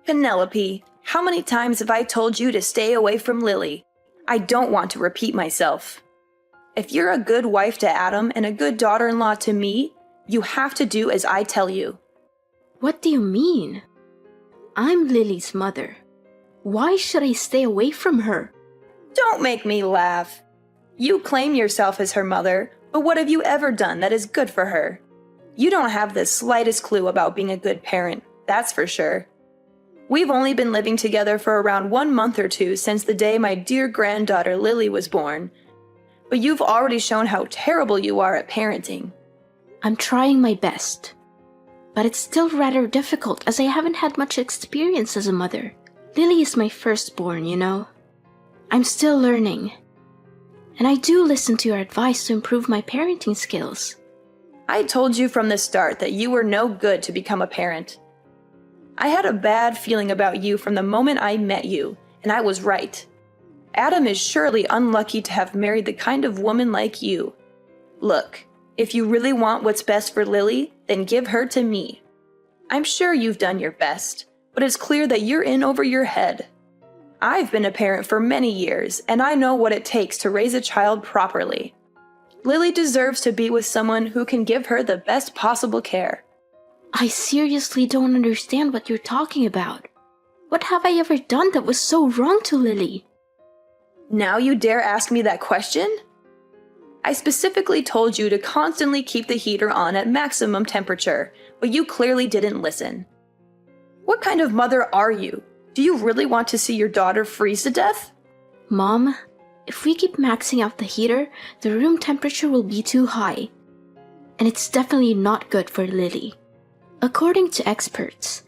Penelope, how many times have I told you to stay away from Lily? I don't want to repeat myself. If you're a good wife to Adam and a good daughter-in-law to me, you have to do as I tell you. What do you mean? I'm Lily's mother. Why should I stay away from her? Don't make me laugh. You claim yourself as her mother, but what have you ever done that is good for her? You don't have the slightest clue about being a good parent, that's for sure. We've only been living together for around 1 month or two since the day my dear granddaughter Lily was born. But you've already shown how terrible you are at parenting. I'm trying my best. But it's still rather difficult as I haven't had much experience as a mother. Lily is my firstborn, you know. I'm still learning. And I do listen to your advice to improve my parenting skills. I told you from the start that you were no good to become a parent. I had a bad feeling about you from the moment I met you, and I was right. Adam is surely unlucky to have married the kind of woman like you. Look, if you really want what's best for Lily, then give her to me. I'm sure you've done your best, but it's clear that you're in over your head. I've been a parent for many years, and I know what it takes to raise a child properly. Lily deserves to be with someone who can give her the best possible care. I seriously don't understand what you're talking about. What have I ever done that was so wrong to Lily? Now you dare ask me that question? I specifically told you to constantly keep the heater on at maximum temperature, but you clearly didn't listen. What kind of mother are you? Do you really want to see your daughter freeze to death? Mom, if we keep maxing out the heater, the room temperature will be too high. And it's definitely not good for Lily. According to experts,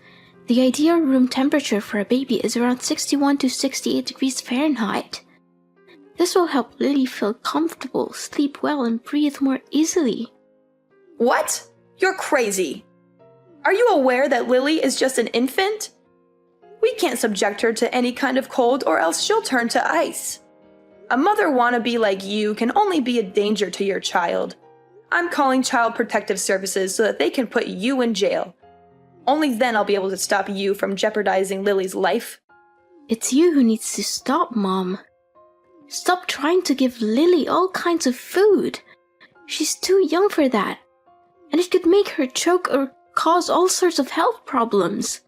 the ideal room temperature for a baby is around 61 to 68 degrees Fahrenheit. This will help Lily feel comfortable, sleep well, and breathe more easily. What? You're crazy. Are you aware that Lily is just an infant? We can't subject her to any kind of cold or else she'll turn to ice. A mother wannabe like you can only be a danger to your child. I'm calling Child Protective Services so that they can put you in jail. Only then I'll be able to stop you from jeopardizing Lily's life. It's you who needs to stop, Mom. Stop trying to give Lily all kinds of food. She's too young for that. And it could make her choke or cause all sorts of health problems.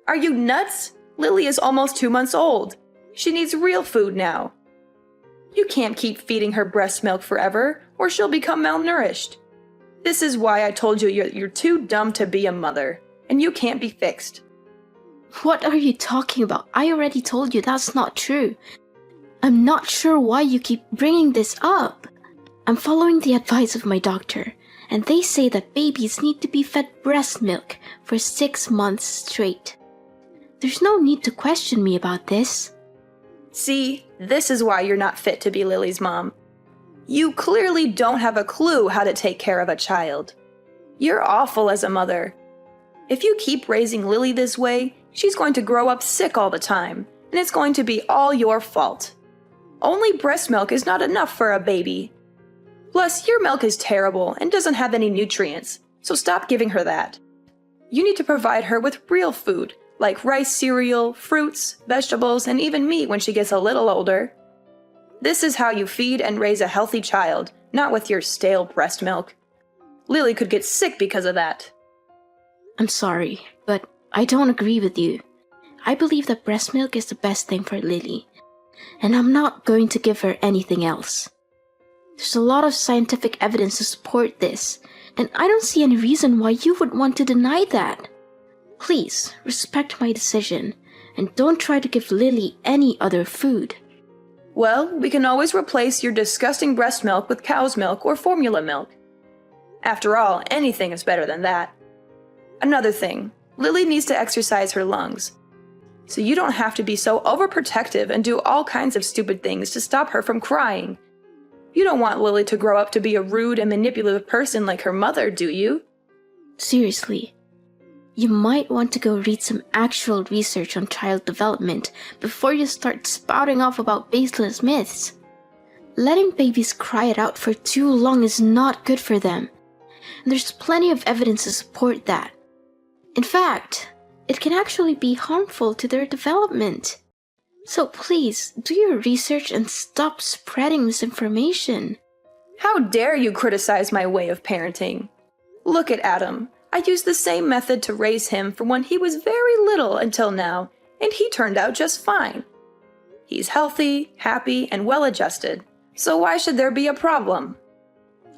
Are you nuts? Lily is almost 2 months old. She needs real food now. You can't keep feeding her breast milk forever, or she'll become malnourished. This is why I told you you're too dumb to be a mother, and you can't be fixed. What are you talking about? I already told you that's not true. I'm not sure why you keep bringing this up. I'm following the advice of my doctor, and they say that babies need to be fed breast milk for 6 months straight. There's no need to question me about this. See, this is why you're not fit to be Lily's mom. You clearly don't have a clue how to take care of a child. You're awful as a mother. If you keep raising Lily this way, she's going to grow up sick all the time, and it's going to be all your fault. Only breast milk is not enough for a baby. Plus, your milk is terrible and doesn't have any nutrients, so stop giving her that. You need to provide her with real food, like rice cereal, fruits, vegetables, and even meat when she gets a little older. This is how you feed and raise a healthy child, not with your stale breast milk. Lily could get sick because of that. I'm sorry, but I don't agree with you. I believe that breast milk is the best thing for Lily, and I'm not going to give her anything else. There's a lot of scientific evidence to support this, and I don't see any reason why you would want to deny that. Please, respect my decision, and don't try to give Lily any other food. Well, we can always replace your disgusting breast milk with cow's milk or formula milk. After all, anything is better than that. Another thing, Lily needs to exercise her lungs. So you don't have to be so overprotective and do all kinds of stupid things to stop her from crying. You don't want Lily to grow up to be a rude and manipulative person like her mother, do you? Seriously. You might want to go read some actual research on child development before you start spouting off about baseless myths. Letting babies cry it out for too long is not good for them, and there's plenty of evidence to support that. In fact, it can actually be harmful to their development. So please, do your research and stop spreading misinformation. How dare you criticize my way of parenting? Look at Adam. I used the same method to raise him from when he was very little until now, and he turned out just fine. He's healthy, happy, and well-adjusted, so why should there be a problem?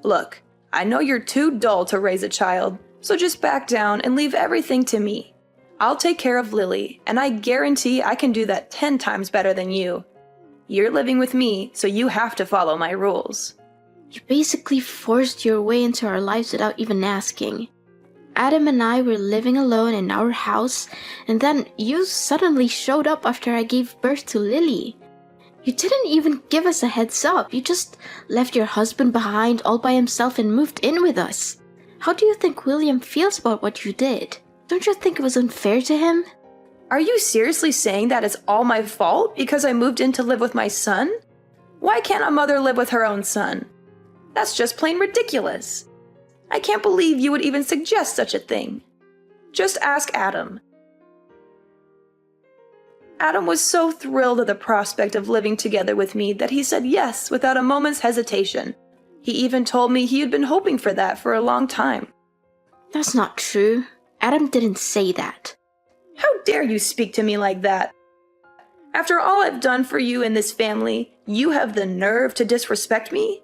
Look, I know you're too dull to raise a child, so just back down and leave everything to me. I'll take care of Lily, and I guarantee I can do that 10 times better than you. You're living with me, so you have to follow my rules. You basically forced your way into our lives without even asking. Adam and I were living alone in our house, and then you suddenly showed up after I gave birth to Lily. You didn't even give us a heads up. You just left your husband behind all by himself and moved in with us. How do you think William feels about what you did? Don't you think it was unfair to him? Are you seriously saying that it's all my fault because I moved in to live with my son? Why can't a mother live with her own son? That's just plain ridiculous. I can't believe you would even suggest such a thing. Just ask Adam. Adam was so thrilled at the prospect of living together with me that he said yes without a moment's hesitation. He even told me he had been hoping for that for a long time. That's not true. Adam didn't say that. How dare you speak to me like that? After all I've done for you in this family, you have the nerve to disrespect me?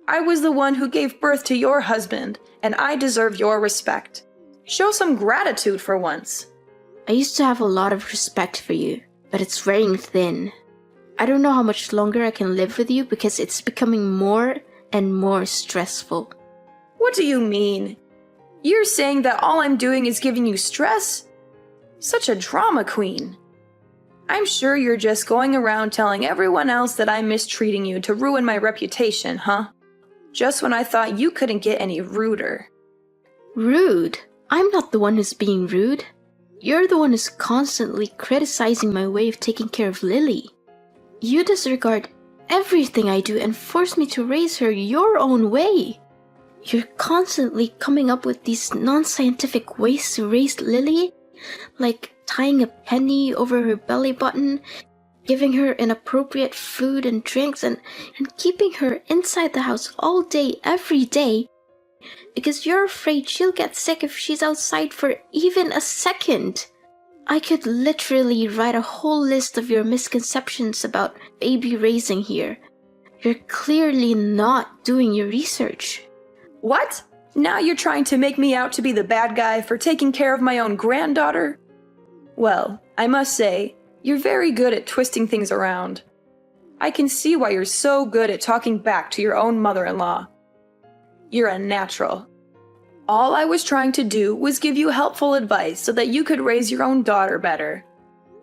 I was the one who gave birth to your husband, and I deserve your respect. Show some gratitude for once. I used to have a lot of respect for you, but it's wearing thin. I don't know how much longer I can live with you because it's becoming more and more stressful. What do you mean? You're saying that all I'm doing is giving you stress? Such a drama queen. I'm sure you're just going around telling everyone else that I'm mistreating you to ruin my reputation, huh? Just when I thought you couldn't get any ruder. Rude? I'm not the one who's being rude. You're the one who's constantly criticizing my way of taking care of Lily. You disregard everything I do and force me to raise her your own way. You're constantly coming up with these non-scientific ways to raise Lily, like tying a penny over her belly button, giving her inappropriate food and drinks, and keeping her inside the house all day, every day, because you're afraid she'll get sick if she's outside for even a second. I could literally write a whole list of your misconceptions about baby raising here. You're clearly not doing your research. What? Now you're trying to make me out to be the bad guy for taking care of my own granddaughter? Well, I must say, you're very good at twisting things around. I can see why you're so good at talking back to your own mother-in-law. You're a natural. All I was trying to do was give you helpful advice so that you could raise your own daughter better.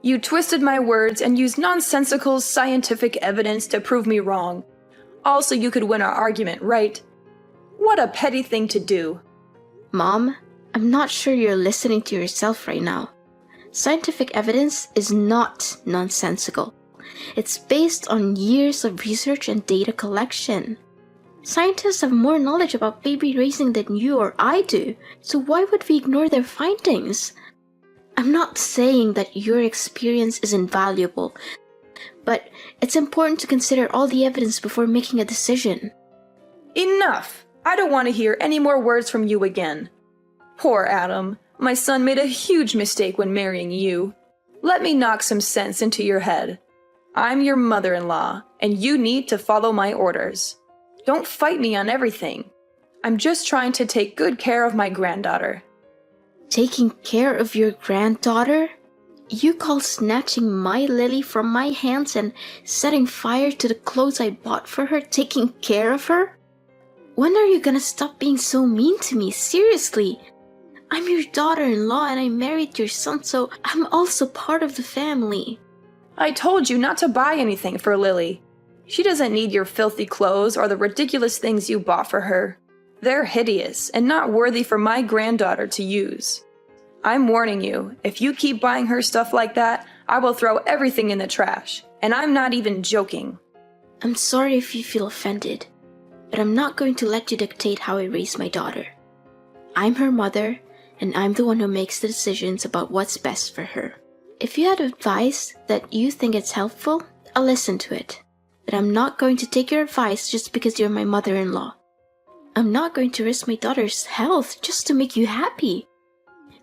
You twisted my words and used nonsensical scientific evidence to prove me wrong. Also, you could win our argument, right? What a petty thing to do. Mom, I'm not sure you're listening to yourself right now. Scientific evidence is not nonsensical. It's based on years of research and data collection. Scientists have more knowledge about baby raising than you or I do, so why would we ignore their findings? I'm not saying that your experience is invaluable, but it's important to consider all the evidence before making a decision. Enough! I don't want to hear any more words from you again. Poor Adam. My son made a huge mistake when marrying you. Let me knock some sense into your head. I'm your mother-in-law, and you need to follow my orders. Don't fight me on everything. I'm just trying to take good care of my granddaughter. Taking care of your granddaughter? You call snatching my Lily from my hands and setting fire to the clothes I bought for her taking care of her? When are you gonna stop being so mean to me? Seriously. I'm your daughter-in-law and I married your son, so I'm also part of the family. I told you not to buy anything for Lily. She doesn't need your filthy clothes or the ridiculous things you bought for her. They're hideous and not worthy for my granddaughter to use. I'm warning you, if you keep buying her stuff like that, I will throw everything in the trash. And I'm not even joking. I'm sorry if you feel offended, but I'm not going to let you dictate how I raise my daughter. I'm her mother, and I'm the one who makes the decisions about what's best for her. If you had advice that you think is helpful, I'll listen to it. But I'm not going to take your advice just because you're my mother-in-law. I'm not going to risk my daughter's health just to make you happy.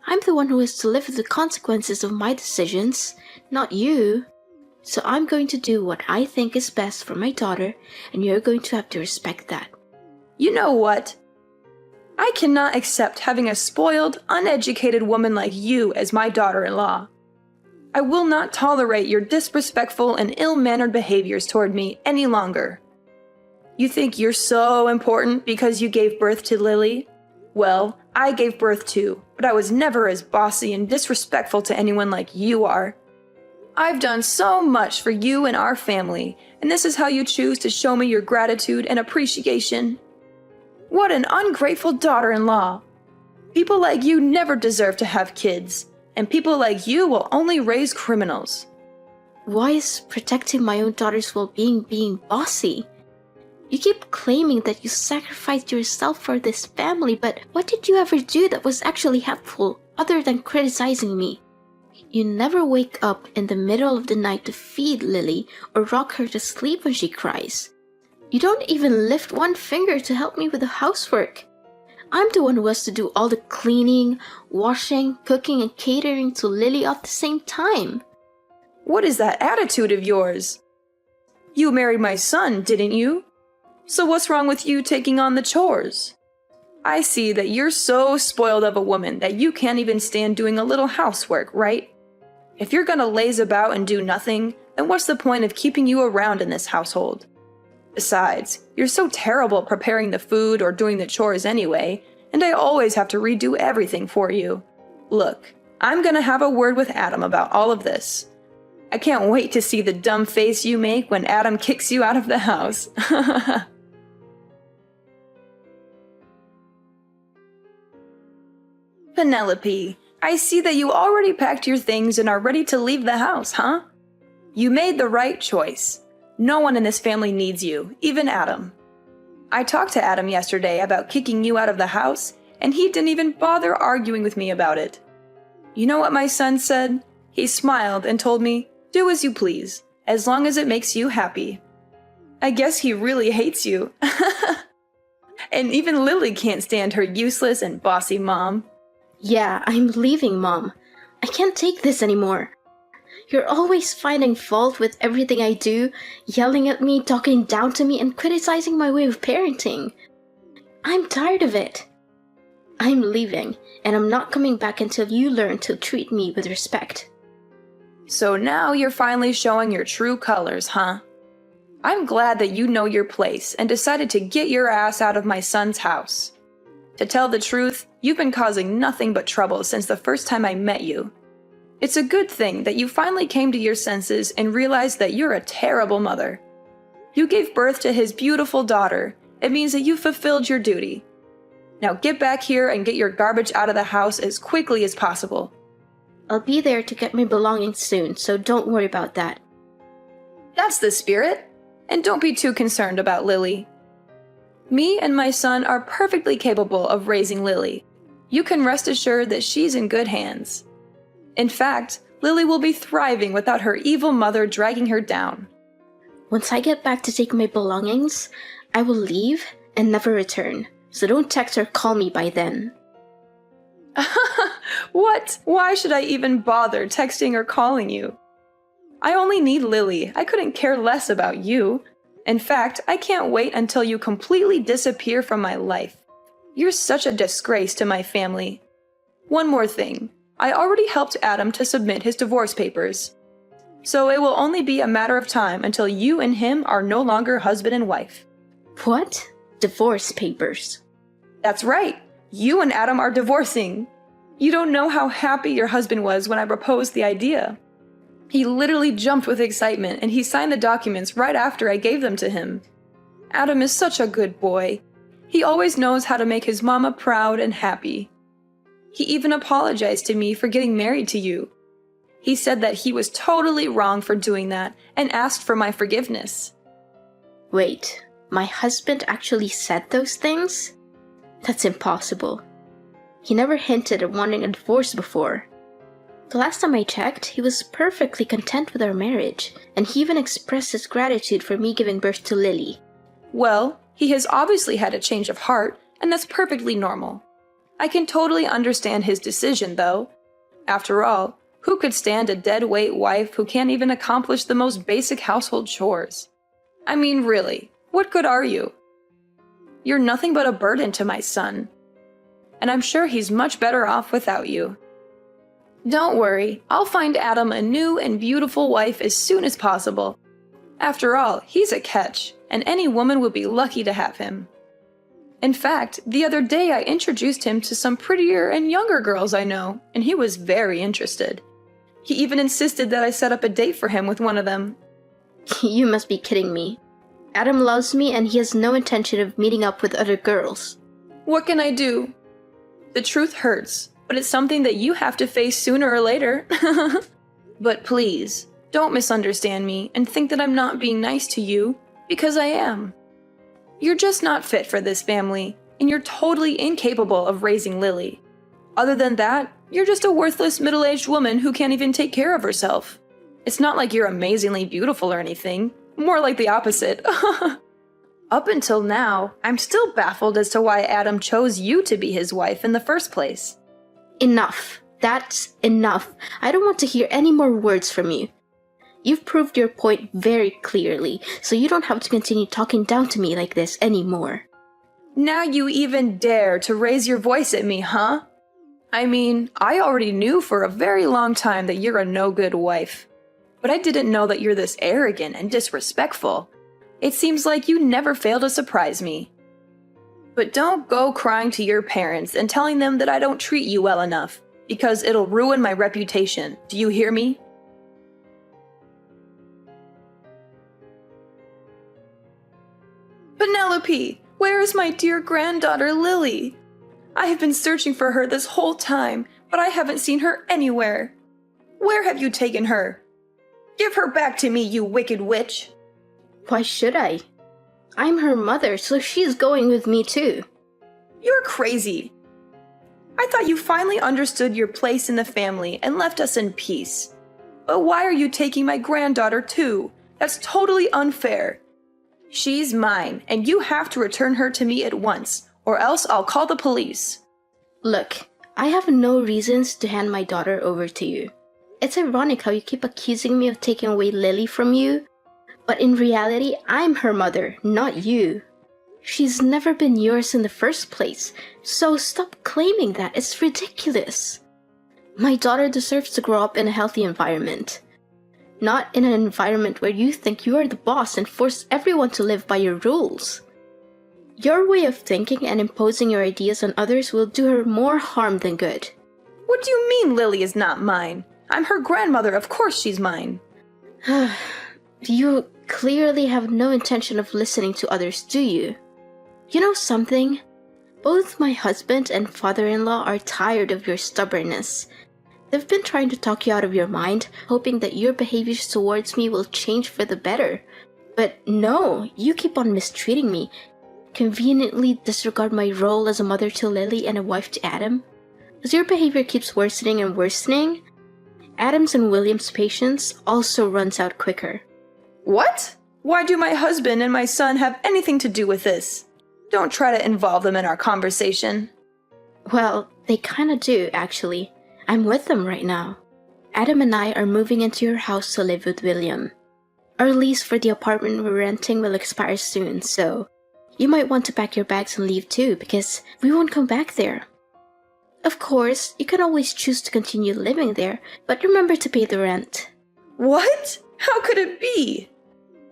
I'm the one who has to live with the consequences of my decisions, not you. So I'm going to do what I think is best for my daughter, and you're going to have to respect that. You know what? I cannot accept having a spoiled, uneducated woman like you as my daughter-in-law. I will not tolerate your disrespectful and ill-mannered behaviors toward me any longer. You think you're so important because you gave birth to Lily? Well, I gave birth too, but I was never as bossy and disrespectful to anyone like you are. I've done so much for you and our family, and this is how you choose to show me your gratitude and appreciation? What an ungrateful daughter-in-law! People like you never deserve to have kids, and people like you will only raise criminals. Why is protecting my own daughter's well-being being bossy? You keep claiming that you sacrificed yourself for this family, but what did you ever do that was actually helpful, other than criticizing me? You never wake up in the middle of the night to feed Lily or rock her to sleep when she cries. You don't even lift one finger to help me with the housework. I'm the one who has to do all the cleaning, washing, cooking, and catering to Lily at the same time. What is that attitude of yours? You married my son, didn't you? So what's wrong with you taking on the chores? I see that you're so spoiled of a woman that you can't even stand doing a little housework, right? If you're gonna laze about and do nothing, then what's the point of keeping you around in this household? Besides, you're so terrible at preparing the food or doing the chores anyway, and I always have to redo everything for you. Look, I'm gonna have a word with Adam about all of this. I can't wait to see the dumb face you make when Adam kicks you out of the house. Penelope, I see that you already packed your things and are ready to leave the house, huh? You made the right choice. No one in this family needs you, even Adam. I talked to Adam yesterday about kicking you out of the house, and he didn't even bother arguing with me about it. You know what my son said? He smiled and told me, "Do as you please, as long as it makes you happy." I guess he really hates you. And even Lily can't stand her useless and bossy mom. Yeah, I'm leaving, Mom. I can't take this anymore. You're always finding fault with everything I do, yelling at me, talking down to me, and criticizing my way of parenting. I'm tired of it. I'm leaving, and I'm not coming back until you learn to treat me with respect. So now you're finally showing your true colors, huh? I'm glad that you know your place and decided to get your ass out of my son's house. To tell the truth, you've been causing nothing but trouble since the first time I met you. It's a good thing that you finally came to your senses and realized that you're a terrible mother. You gave birth to his beautiful daughter. It means that you fulfilled your duty. Now get back here and get your garbage out of the house as quickly as possible. I'll be there to get my belongings soon, so don't worry about that. That's the spirit. And don't be too concerned about Lily. Me and my son are perfectly capable of raising Lily. You can rest assured that she's in good hands. In fact, Lily will be thriving without her evil mother dragging her down. Once I get back to take my belongings, I will leave and never return, so don't text or call me by then. What? Why should I even bother texting or calling you? I only need Lily. I couldn't care less about you. In fact, I can't wait until you completely disappear from my life. You're such a disgrace to my family. One more thing. I already helped Adam to submit his divorce papers. So it will only be a matter of time until you and him are no longer husband and wife. What? Divorce papers? That's right. You and Adam are divorcing. You don't know how happy your husband was when I proposed the idea. He literally jumped with excitement, and he signed the documents right after I gave them to him. Adam is such a good boy. He always knows how to make his mama proud and happy. He even apologized to me for getting married to you. He said that he was totally wrong for doing that and asked for my forgiveness. Wait, my husband actually said those things? That's impossible. He never hinted at wanting a divorce before. The last time I checked, he was perfectly content with our marriage, and he even expressed his gratitude for me giving birth to Lily. Well, he has obviously had a change of heart, and that's perfectly normal. I can totally understand his decision, though. After all, who could stand a dead-weight wife who can't even accomplish the most basic household chores? I mean, really, what good are you? You're nothing but a burden to my son. And I'm sure he's much better off without you. Don't worry, I'll find Adam a new and beautiful wife as soon as possible. After all, he's a catch, and any woman would be lucky to have him. In fact, the other day I introduced him to some prettier and younger girls I know, and he was very interested. He even insisted that I set up a date for him with one of them. You must be kidding me. Adam loves me and he has no intention of meeting up with other girls. What can I do? The truth hurts, but it's something that you have to face sooner or later. But please, don't misunderstand me and think that I'm not being nice to you, because I am. You're just not fit for this family, and you're totally incapable of raising Lily. Other than that, you're just a worthless middle-aged woman who can't even take care of herself. It's not like you're amazingly beautiful or anything, more like the opposite. Up until now, I'm still baffled as to why Adam chose you to be his wife in the first place. Enough. That's enough. I don't want to hear any more words from you. You've proved your point very clearly, so you don't have to continue talking down to me like this anymore. Now you even dare to raise your voice at me, huh? I mean, I already knew for a very long time that you're a no-good wife. But I didn't know that you're this arrogant and disrespectful. It seems like you never fail to surprise me. But don't go crying to your parents and telling them that I don't treat you well enough, because it'll ruin my reputation. Do you hear me? Penelope, where is my dear granddaughter Lily? I have been searching for her this whole time, but I haven't seen her anywhere. Where have you taken her? Give her back to me, you wicked witch! Why should I? I'm her mother, so she's going with me too. You're crazy. I thought you finally understood your place in the family and left us in peace. But why are you taking my granddaughter too? That's totally unfair. She's mine, and you have to return her to me at once, or else I'll call the police. Look, I have no reasons to hand my daughter over to you. It's ironic how you keep accusing me of taking away Lily from you, but in reality, I'm her mother, not you. She's never been yours in the first place, so stop claiming that. It's ridiculous. My daughter deserves to grow up in a healthy environment. Not in an environment where you think you are the boss and force everyone to live by your rules. Your way of thinking and imposing your ideas on others will do her more harm than good. What do you mean Lily is not mine? I'm her grandmother, of course she's mine. You clearly have no intention of listening to others, do you? You know something? Both my husband and father-in-law are tired of your stubbornness. They've been trying to talk you out of your mind, hoping that your behaviors towards me will change for the better. But no, you keep on mistreating me, conveniently disregard my role as a mother to Lily and a wife to Adam. As your behavior keeps worsening and worsening, Adam's and William's patience also runs out quicker. What? Why do my husband and my son have anything to do with this? Don't try to involve them in our conversation. Well, they kinda do, actually. I'm with them right now. Adam and I are moving into your house to live with William. Our lease for the apartment we're renting will expire soon, so you might want to pack your bags and leave too, because we won't come back there. Of course, you can always choose to continue living there, but remember to pay the rent. What? How could it be?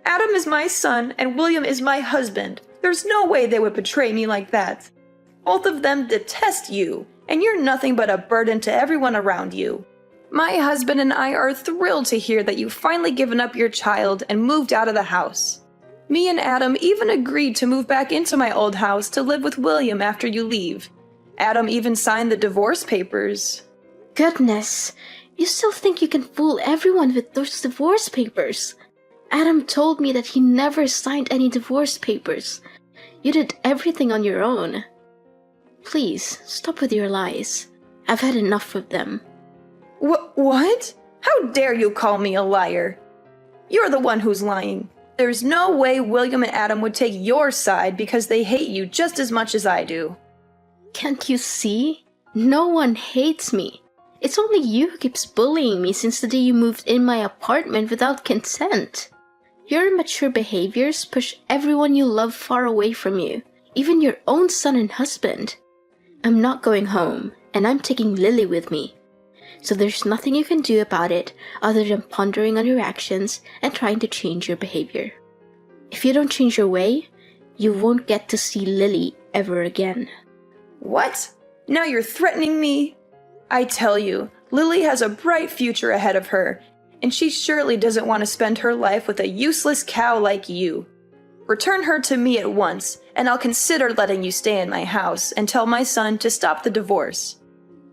Adam is my son and William is my husband. There's no way they would betray me like that. Both of them detest you, and you're nothing but a burden to everyone around you. My husband and I are thrilled to hear that you've finally given up your child and moved out of the house. Me and Adam even agreed to move back into my old house to live with William after you leave. Adam even signed the divorce papers. Goodness, you still think you can fool everyone with those divorce papers? Adam told me that he never signed any divorce papers. You did everything on your own. Please, stop with your lies. I've had enough of them. What? How dare you call me a liar? You're the one who's lying. There's no way William and Adam would take your side because they hate you just as much as I do. Can't you see? No one hates me. It's only you who keeps bullying me since the day you moved in my apartment without consent. Your immature behaviors push everyone you love far away from you, even your own son and husband. I'm not going home, and I'm taking Lily with me. So there's nothing you can do about it other than pondering on your actions and trying to change your behavior. If you don't change your way, you won't get to see Lily ever again. What? Now you're threatening me? I tell you, Lily has a bright future ahead of her, and she surely doesn't want to spend her life with a useless cow like you. Return her to me at once, and I'll consider letting you stay in my house and tell my son to stop the divorce.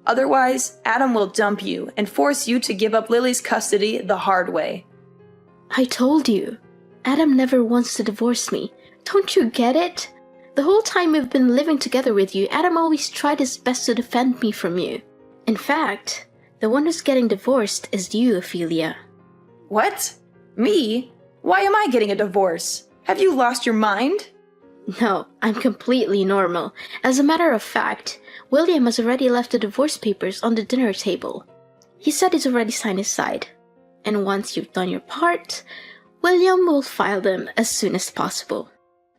Otherwise, Adam will dump you and force you to give up Lily's custody the hard way. I told you, Adam never wants to divorce me. Don't you get it? The whole time we've been living together with you, Adam always tried his best to defend me from you. In fact, the one who's getting divorced is you, Ophelia. What? Me? Why am I getting a divorce? Have you lost your mind? No, I'm completely normal. As a matter of fact, William has already left the divorce papers on the dinner table. He said he's already signed his side. And once you've done your part, William will file them as soon as possible.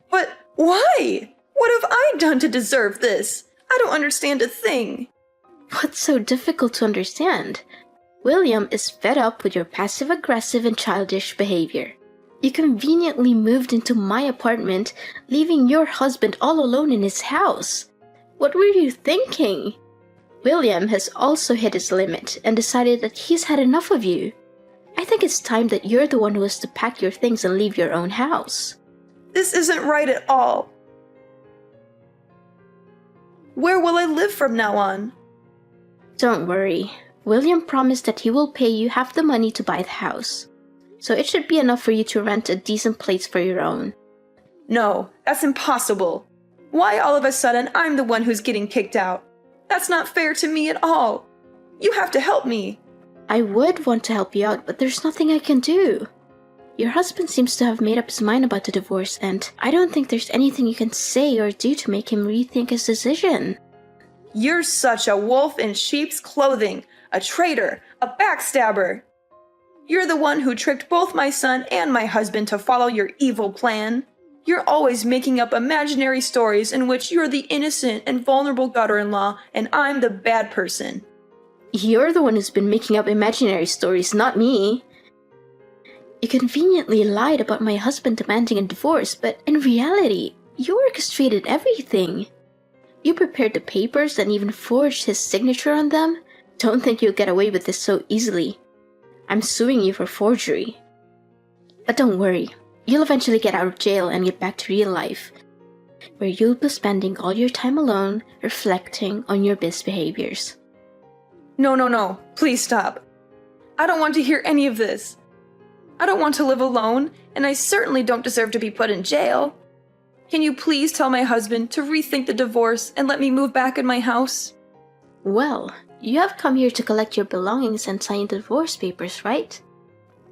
But why? What have I done to deserve this? I don't understand a thing. What's so difficult to understand? William is fed up with your passive-aggressive and childish behavior. You conveniently moved into my apartment, leaving your husband all alone in his house. What were you thinking? William has also hit his limit and decided that he's had enough of you. I think it's time that you're the one who has to pack your things and leave your own house. This isn't right at all. Where will I live from now on? Don't worry. William promised that he will pay you half the money to buy the house. So it should be enough for you to rent a decent place for your own. No, that's impossible. Why all of a sudden I'm the one who's getting kicked out? That's not fair to me at all. You have to help me. I would want to help you out, but there's nothing I can do. Your husband seems to have made up his mind about the divorce, and I don't think there's anything you can say or do to make him rethink his decision. You're such a wolf in sheep's clothing, a traitor, a backstabber. You're the one who tricked both my son and my husband to follow your evil plan. You're always making up imaginary stories in which you're the innocent and vulnerable daughter-in-law and I'm the bad person. You're the one who's been making up imaginary stories, not me. You conveniently lied about my husband demanding a divorce, but in reality, you orchestrated everything. You prepared the papers and even forged his signature on them. Don't think you'll get away with this so easily. I'm suing you for forgery. But don't worry, you'll eventually get out of jail and get back to real life, where you'll be spending all your time alone, reflecting on your misbehaviors. No, please stop. I don't want to hear any of this. I don't want to live alone, and I certainly don't deserve to be put in jail. Can you please tell my husband to rethink the divorce and let me move back in my house? Well, you have come here to collect your belongings and sign the divorce papers, right?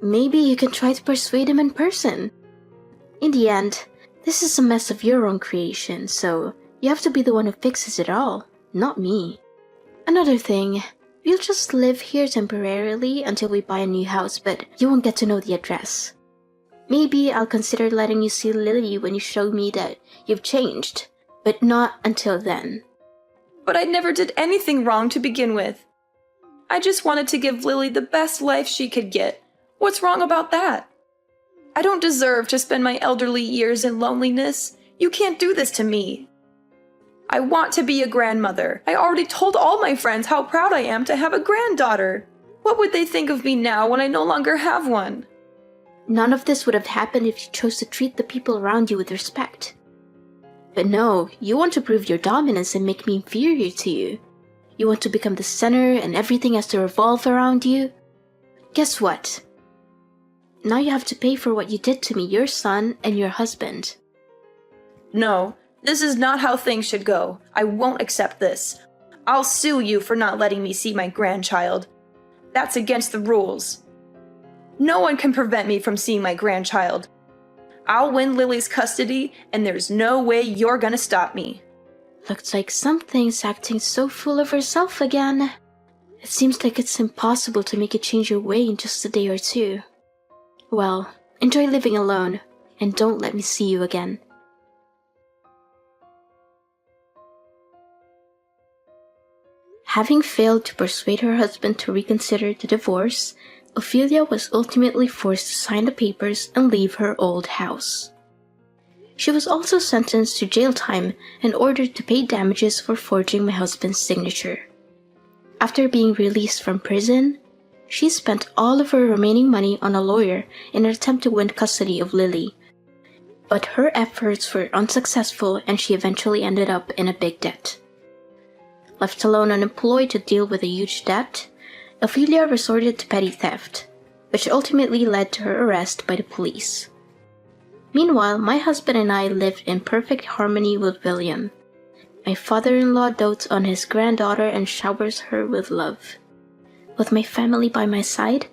Maybe you can try to persuade him in person. In the end, this is a mess of your own creation, so you have to be the one who fixes it all, not me. Another thing, we'll just live here temporarily until we buy a new house, but you won't get to know the address. Maybe I'll consider letting you see Lily when you show me that you've changed, but not until then. But I never did anything wrong to begin with. I just wanted to give Lily the best life she could get. What's wrong about that? I don't deserve to spend my elderly years in loneliness. You can't do this to me. I want to be a grandmother. I already told all my friends how proud I am to have a granddaughter. What would they think of me now when I no longer have one? None of this would have happened if you chose to treat the people around you with respect. But no, you want to prove your dominance and make me inferior to you. You want to become the center and everything has to revolve around you. Guess what? Now you have to pay for what you did to me, your son, and your husband. No, This is not how things should go. I won't accept this. I'll sue you for not letting me see my grandchild. That's against the rules. No one can prevent me from seeing my grandchild. I'll win Lily's custody, and there's no way you're gonna stop me. Looks like something's acting so full of herself again. It seems like it's impossible to make it change your way in just a day or two. Well, enjoy living alone, and don't let me see you again. Having failed to persuade her husband to reconsider the divorce, Ophelia was ultimately forced to sign the papers and leave her old house. She was also sentenced to jail time and ordered to pay damages for forging my husband's signature. After being released from prison, she spent all of her remaining money on a lawyer in an attempt to win custody of Lily. But her efforts were unsuccessful and she eventually ended up in a big debt. Left alone unemployed to deal with a huge debt, Ophelia resorted to petty theft, which ultimately led to her arrest by the police. Meanwhile, my husband and I lived in perfect harmony with William. My father-in-law dotes on his granddaughter and showers her with love. With my family by my side,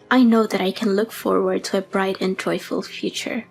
I know that I can look forward to a bright and joyful future.